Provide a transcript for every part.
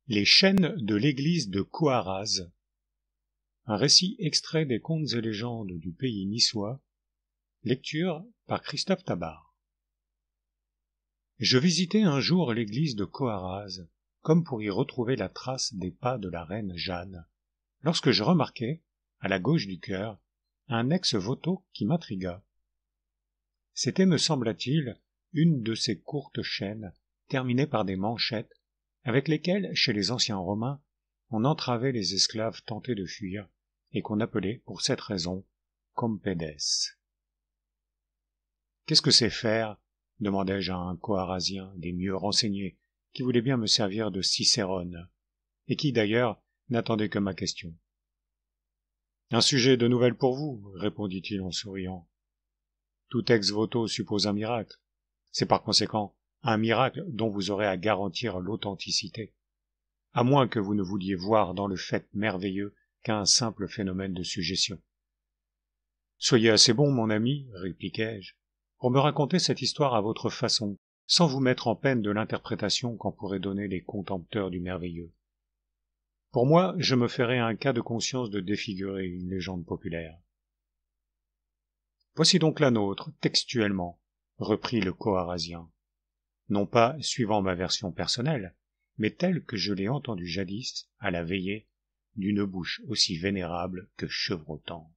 Les chaînes de l'église de Coarraze. Un récit extrait des contes et légendes du pays niçois. Lecture par Christophe Tabar. Je visitai un jour l'église de Coarraze, comme pour y retrouver la trace des pas de la reine Jeanne, lorsque je remarquai, à la gauche du chœur, un ex-voto qui m'intrigua. C'était, me sembla-t-il, une de ces courtes chaînes, terminées par des manchettes, avec lesquelles, chez les anciens Romains, on entravait les esclaves tentés de fuir, et qu'on appelait, pour cette raison, compedes. « Qu'est-ce que c'est faire ?» demandai-je à un Coarrazien des mieux renseignés, qui voulait bien me servir de Cicérone, et qui, d'ailleurs, n'attendait que ma question. « Un sujet de nouvelle pour vous, répondit-il en souriant. Tout ex-voto suppose un miracle. C'est par conséquent un miracle dont vous aurez à garantir l'authenticité, à moins que vous ne vouliez voir dans le fait merveilleux qu'un simple phénomène de suggestion. « Soyez assez bon, mon ami, répliquai-je, pour me raconter cette histoire à votre façon, sans vous mettre en peine de l'interprétation qu'en pourraient donner les contempteurs du merveilleux. Pour moi, je me ferai un cas de conscience de défigurer une légende populaire. » « Voici donc la nôtre, textuellement, reprit le Coarrazien, non pas suivant ma version personnelle, mais telle que je l'ai entendue jadis, à la veillée, d'une bouche aussi vénérable que chevrotante.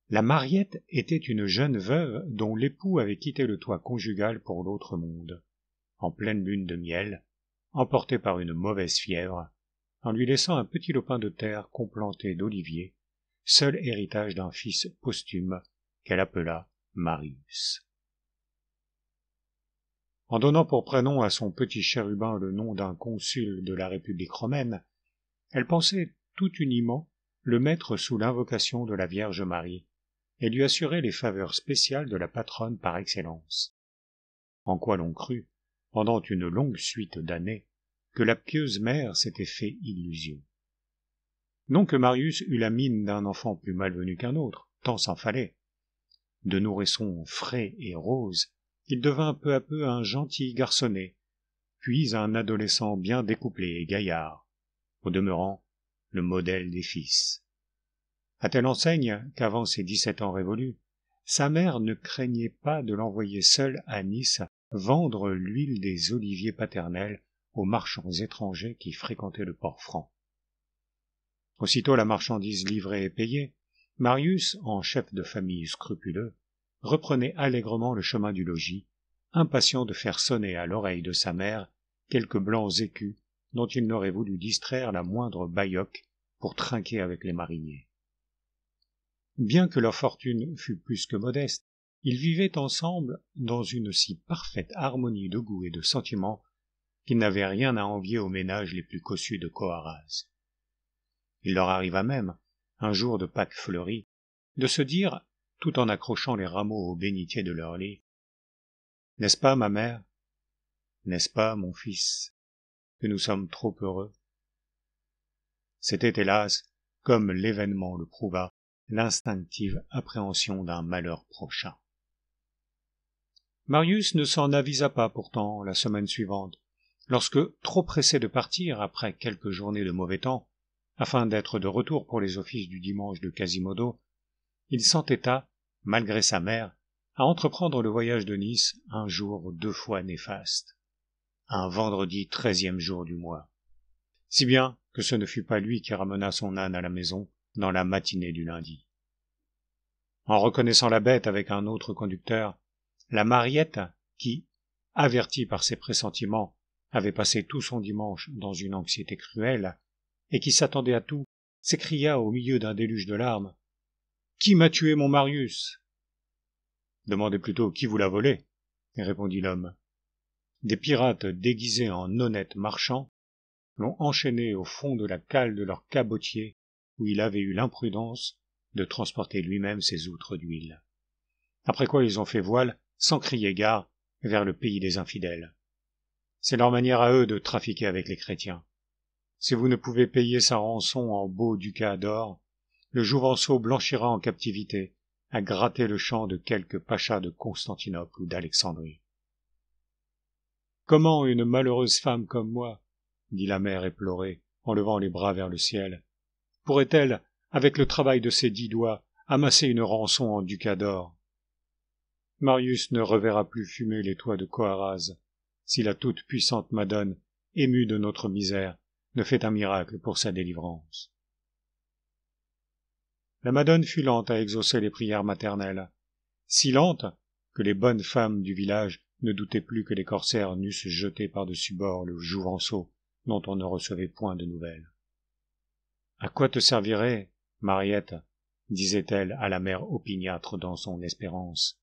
La Mariette était une jeune veuve dont l'époux avait quitté le toit conjugal pour l'autre monde, en pleine lune de miel, emporté par une mauvaise fièvre, en lui laissant un petit lopin de terre complanté d'oliviers, seul héritage d'un fils posthume qu'elle appela Marius. En donnant pour prénom à son petit chérubin le nom d'un consul de la République romaine, elle pensait tout uniment le mettre sous l'invocation de la Vierge Marie et lui assurer les faveurs spéciales de la patronne par excellence. En quoi l'on crut, pendant une longue suite d'années, que la pieuse mère s'était fait illusion. Non que Marius eût la mine d'un enfant plus malvenu qu'un autre, tant s'en fallait. De nourrisson frais et rose, il devint peu à peu un gentil garçonnet, puis un adolescent bien découplé et gaillard, au demeurant le modèle des fils. À telle enseigne qu'avant ses 17 ans révolus, sa mère ne craignait pas de l'envoyer seul à Nice vendre l'huile des oliviers paternels aux marchands étrangers qui fréquentaient le port franc. Aussitôt la marchandise livrée et payée, Marius, en chef de famille scrupuleux, reprenait allègrement le chemin du logis, impatient de faire sonner à l'oreille de sa mère quelques blancs écus dont il n'aurait voulu distraire la moindre bailloque pour trinquer avec les mariniers. Bien que leur fortune fût plus que modeste, ils vivaient ensemble dans une si parfaite harmonie de goût et de sentiments qu'ils n'avaient rien à envier aux ménages les plus cossus de Coarraze. Il leur arriva même, un jour de Pâques fleuries, de se dire, tout en accrochant les rameaux au bénitier de leur lit, « N'est-ce pas, ma mère? N'est-ce pas, mon fils, que nous sommes trop heureux ?» C'était, hélas, comme l'événement le prouva, l'instinctive appréhension d'un malheur prochain. Marius ne s'en avisa pas pourtant la semaine suivante, lorsque, trop pressé de partir après quelques journées de mauvais temps, afin d'être de retour pour les offices du dimanche de Quasimodo, il s'entêta, malgré sa mère, à entreprendre le voyage de Nice un jour 2 fois néfaste, un vendredi 13e jour du mois, si bien que ce ne fut pas lui qui ramena son âne à la maison dans la matinée du lundi. En reconnaissant la bête avec un autre conducteur, la Mariette, qui, avertie par ses pressentiments, avait passé tout son dimanche dans une anxiété cruelle, et qui s'attendait à tout, s'écria au milieu d'un déluge de larmes. « Qui m'a tué mon Marius ?» ?»« Demandez plutôt qui vous l'a volé, » répondit l'homme. « Des pirates déguisés en honnêtes marchands l'ont enchaîné au fond de la cale de leur cabotier où il avait eu l'imprudence de transporter lui-même ses outres d'huile. Après quoi ils ont fait voile, sans crier gare, vers le pays des infidèles. C'est leur manière à eux de trafiquer avec les chrétiens. Si vous ne pouvez payer sa rançon en beaux ducats d'or, le Jouvenceau blanchira en captivité, à gratter le champ de quelque pacha de Constantinople ou d'Alexandrie. Comment une malheureuse femme comme moi, dit la mère éplorée, en levant les bras vers le ciel, pourrait-elle, avec le travail de ses 10 doigts, amasser une rançon en ducats d'or? Marius ne reverra plus fumer les toits de Coarraze, si la toute-puissante Madone, émue de notre misère, ne fait un miracle pour sa délivrance. La Madone fut lente à exaucer les prières maternelles, si lente que les bonnes femmes du village ne doutaient plus que les corsaires n'eussent jeté par-dessus bord le Jouvenceau, dont on ne recevait point de nouvelles. « À quoi te servirait, Mariette, disait-elle à la mère opiniâtre dans son espérance,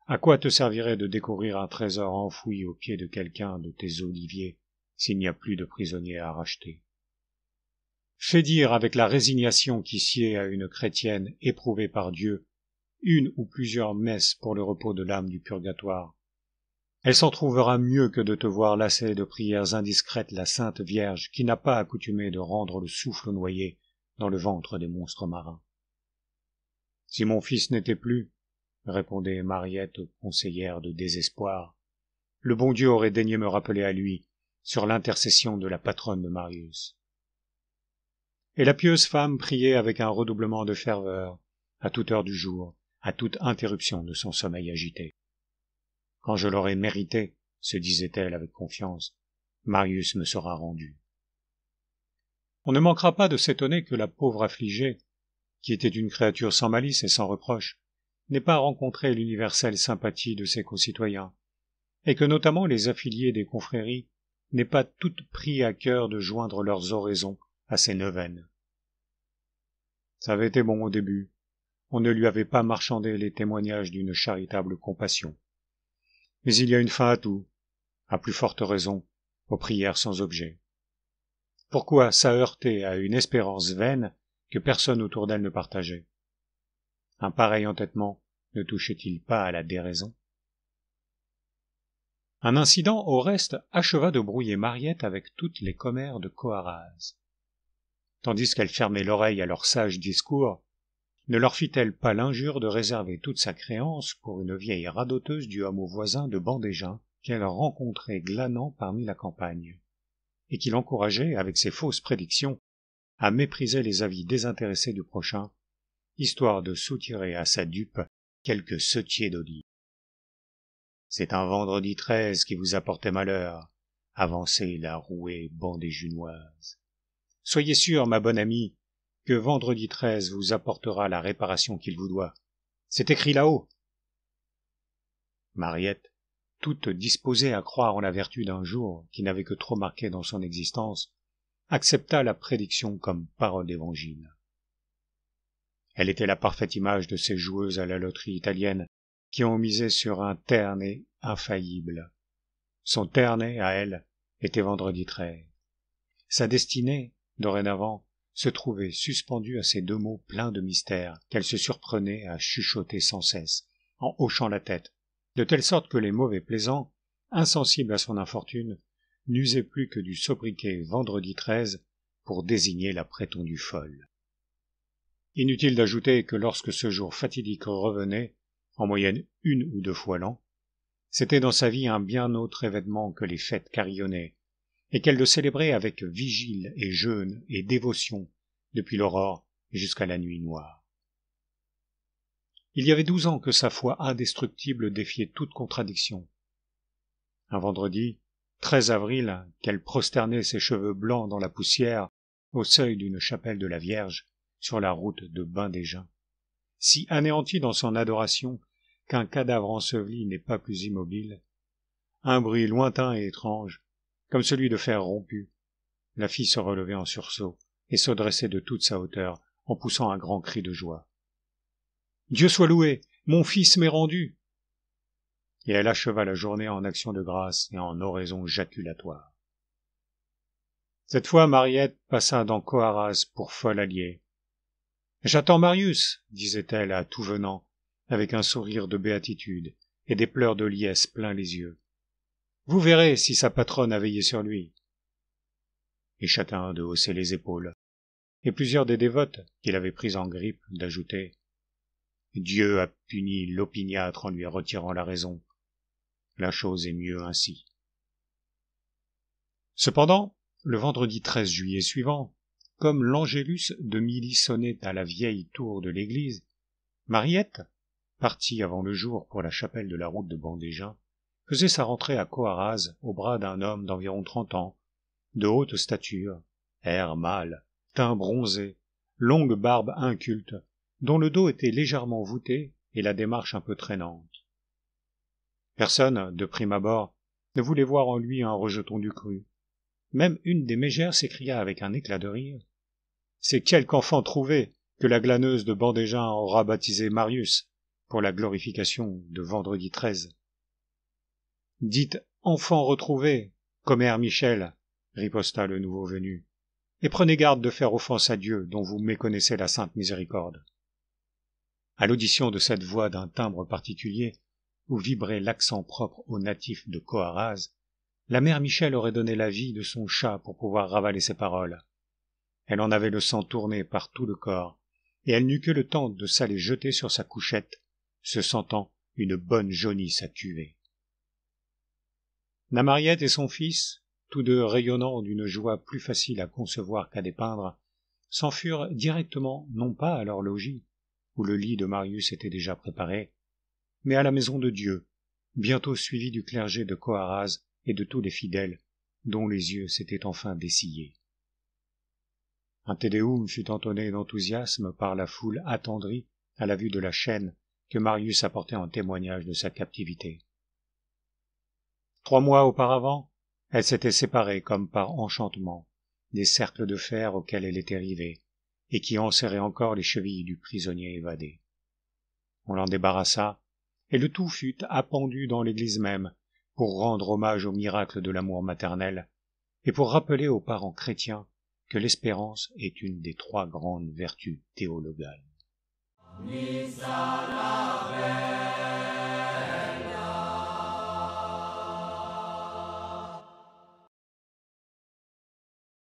à quoi te servirait de découvrir un trésor enfoui au pied de quelqu'un de tes oliviers, s'il n'y a plus de prisonniers à racheter? Fais dire avec la résignation qui sied à une chrétienne éprouvée par Dieu une ou plusieurs messes pour le repos de l'âme du purgatoire. Elle s'en trouvera mieux que de te voir lasser de prières indiscrètes la Sainte Vierge qui n'a pas accoutumé de rendre le souffle noyé dans le ventre des monstres marins. Si mon fils n'était plus, répondait Mariette, conseillère de désespoir, le bon Dieu aurait daigné me rappeler à lui, sur l'intercession de la patronne de Marius. Et la pieuse femme priait avec un redoublement de ferveur, à toute heure du jour, à toute interruption de son sommeil agité. Quand je l'aurai mérité, se disait-elle avec confiance, Marius me sera rendu. On ne manquera pas de s'étonner que la pauvre affligée, qui était une créature sans malice et sans reproche, n'ait pas rencontré l'universelle sympathie de ses concitoyens, et que notamment les affiliés des confréries n'aient pas toutes pris à cœur de joindre leurs oraisons à ses neuvaines. Ça avait été bon au début, on ne lui avait pas marchandé les témoignages d'une charitable compassion. Mais il y a une fin à tout, à plus forte raison, aux prières sans objet. Pourquoi ça heurter à une espérance vaine que personne autour d'elle ne partageait? Un pareil entêtement ne touchait-il pas à la déraison? Un incident, au reste, acheva de brouiller Mariette avec toutes les commères de Coarraze. Tandis qu'elle fermait l'oreille à leurs sages discours, ne leur fit-elle pas l'injure de réserver toute sa créance pour une vieille radoteuse du hameau voisin de Bandégin qu'elle rencontrait glanant parmi la campagne, et qui l'encourageait, avec ses fausses prédictions, à mépriser les avis désintéressés du prochain, histoire de soutirer à sa dupe quelques setiers d'olives. C'est un vendredi 13 qui vous apportait malheur, avançait la rouée bandéjunoise. Soyez sûre, ma bonne amie, que vendredi 13 vous apportera la réparation qu'il vous doit. C'est écrit là-haut. Mariette, toute disposée à croire en la vertu d'un jour qui n'avait que trop marqué dans son existence, accepta la prédiction comme parole d'évangile. Elle était la parfaite image de ces joueuses à la loterie italienne qui ont misé sur un ternay infaillible. Son ternay, à elle, était vendredi 13. Sa destinée, dorénavant, se trouvait suspendue à ces 2 mots pleins de mystère qu'elle se surprenait à chuchoter sans cesse, en hochant la tête, de telle sorte que les mauvais plaisants, insensibles à son infortune, n'usaient plus que du sobriquet vendredi 13 pour désigner la prétendue folle. Inutile d'ajouter que lorsque ce jour fatidique revenait, en moyenne 1 ou 2 fois l'an, c'était dans sa vie un bien autre événement que les fêtes carillonnées, et qu'elle le célébrait avec vigile et jeûne et dévotion depuis l'aurore jusqu'à la nuit noire. Il y avait 12 ans que sa foi indestructible défiait toute contradiction. Un vendredi, 13 avril, qu'elle prosternait ses cheveux blancs dans la poussière au seuil d'une chapelle de la Vierge sur la route de Bandégin, si anéantie dans son adoration qu'un cadavre enseveli n'est pas plus immobile, un bruit lointain et étrange, comme celui de fer rompu, la fit se relever en sursaut et se dresser de toute sa hauteur en poussant un grand cri de joie. « Dieu soit loué, mon fils m'est rendu !» Et elle acheva la journée en action de grâce et en oraison jaculatoire. Cette fois Mariette passa dans Coarraze pour folle alliée. « J'attends Marius, disait-elle à tout venant, avec un sourire de béatitude et des pleurs de liesse plein les yeux. Vous verrez si sa patronne a veillé sur lui. et chacun de hausser les épaules, et plusieurs des dévotes, qui l'avaient pris en grippe, d'ajouter « Dieu a puni l'opiniâtre en lui retirant la raison. La chose est mieux ainsi. » Cependant, le vendredi 13 juillet suivant, comme l'Angélus de midi sonnait à la vieille tour de l'église, Mariette, partie avant le jour pour la chapelle de la route de Bandégin, faisait sa rentrée à Coarraze au bras d'un homme d'environ 30 ans, de haute stature, air mâle, teint bronzé, longue barbe inculte, dont le dos était légèrement voûté et la démarche un peu traînante. Personne, de prime abord, ne voulait voir en lui un rejeton du cru. Même une des mégères s'écria avec un éclat de rire. « C'est quelque enfant trouvé que la glaneuse de Bandégin aura baptisé Marius, pour la glorification de vendredi 13. »« Dites enfant retrouvé, commère Michel, » riposta le nouveau venu, « et prenez garde de faire offense à Dieu, dont vous méconnaissez la sainte miséricorde. » À l'audition de cette voix d'un timbre particulier, où vibrait l'accent propre aux natifs de Coarraze, la mère Michel aurait donné la vie de son chat pour pouvoir ravaler ses paroles. Elle en avait le sang tourné par tout le corps, et elle n'eut que le temps de s'aller jeter sur sa couchette, se sentant une bonne jaunisse à cuver. La Mariette et son fils, tous deux rayonnant d'une joie plus facile à concevoir qu'à dépeindre, s'en furent directement non pas à leur logis, où le lit de Marius était déjà préparé, mais à la maison de Dieu, bientôt suivi du clergé de Coarraze et de tous les fidèles, dont les yeux s'étaient enfin dessillés. Un Te Deum fut entonné d'enthousiasme par la foule attendrie à la vue de la chaîne que Marius apportait en témoignage de sa captivité. 3 mois auparavant, elle s'était séparée comme par enchantement des cercles de fer auxquels elle était rivée, et qui enserraient encore les chevilles du prisonnier évadé. On l'en débarrassa, et le tout fut appendu dans l'église même, pour rendre hommage au miracle de l'amour maternel, et pour rappeler aux parents chrétiens que l'espérance est une des 3 grandes vertus théologales.